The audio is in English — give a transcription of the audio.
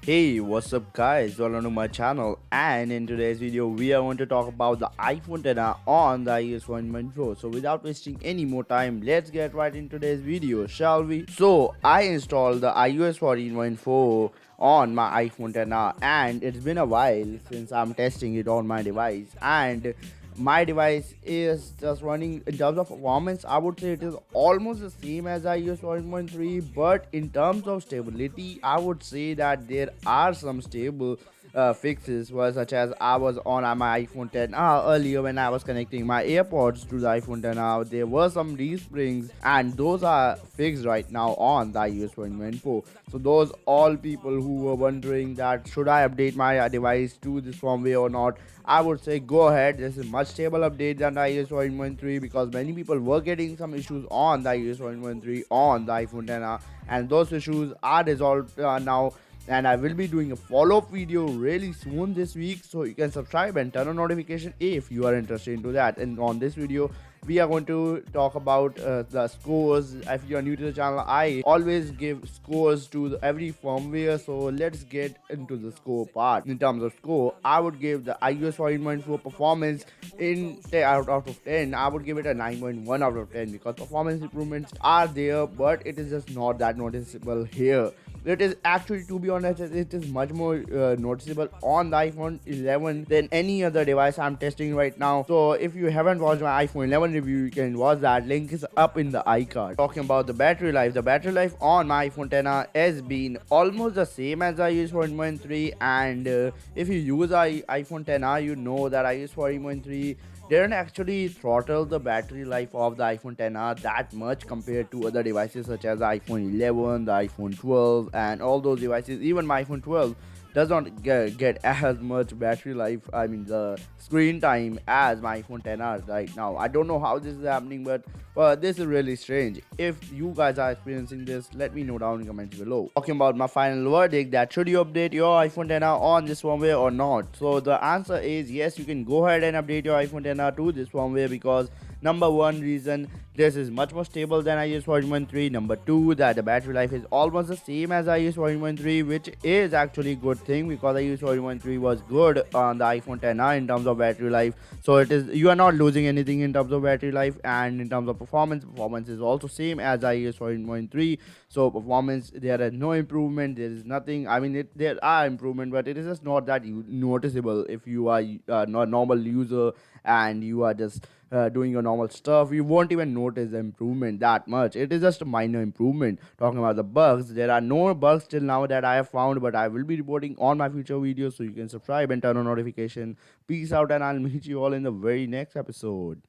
Hey, what's up guys? Welcome to my channel, and in today's video we are going to talk about the iPhone 10 on the iOS 1.4. So without wasting any more time, let's get right into today's video, shall we? So I installed the iOS 14.4 on my iPhone 10 and it's been a while since I'm testing it on my device, and my device is just running in terms of performance. I would say it is almost the same as iOS 1.3, but in terms of stability I would say that there are some stable fixes, such as I was on my iPhone 10 earlier when I was connecting my AirPods to the iPhone 10. There were some resprings, and those are fixed right now on the iOS 1.4. So those all people who were wondering that should I update my device to this firmware or not, I would say go ahead. This is much stable update than the iOS 1.3, because many people were getting some issues on the iOS 1.3 on the iPhone 10, and those issues are resolved now. And I will be doing a follow-up video really soon this week, so you can subscribe and turn on notification if you are interested into that. And on this video we are going to talk about the scores. If you are new to the channel, I always give scores to every firmware, so let's get into the score part. In terms of score, I would give the iOS 14.4 performance in 10 out of 10. I would give it a 9.1 out of 10, because performance improvements are there, but it is just not that noticeable here. It is actually, to be honest, it is much more noticeable on the iPhone 11 than any other device I'm testing right now. So if you haven't watched my iPhone 11 review, you can watch that. Link is up in the iCard. Talking about the battery life on my iPhone 10 has been almost the same as I use 14.3. And if you use iPhone 10 you know that I use 14.3 didn't actually throttle the battery life of the iPhone 10 that much compared to other devices such as the iPhone 11, the iPhone 12, and all those devices. Even my iPhone 12 does not get as much battery life, I mean the screen time, as my iPhone 10 right now. I don't know how this is happening, but this is really strange. If you guys are experiencing this, let me know down in the comments below. Talking about my final verdict, that should you update your iPhone 10 on this firmware or not? So the answer is yes, you can go ahead and update your iPhone 10 to this firmware, because number one reason, this is much more stable than iOS 14.3. Number two, that the battery life is almost the same as iOS 14.3, which is actually a good thing, because iOS 14.3 was good on the iPhone 10 in terms of battery life. So it is, you are not losing anything in terms of battery life. And in terms of performance is also same as iOS 14.3. So performance, there is no improvement, there is nothing. I mean there are improvement, but it is just not that noticeable. If you are not a normal user and you are just doing your normal stuff, you won't even notice the improvement that much. It is just a minor improvement. Talking about the bugs, there are no bugs till now that I have found, but I will be reporting on my future videos, so you can subscribe and turn on notification. Peace out, and I'll meet you all in the very next episode.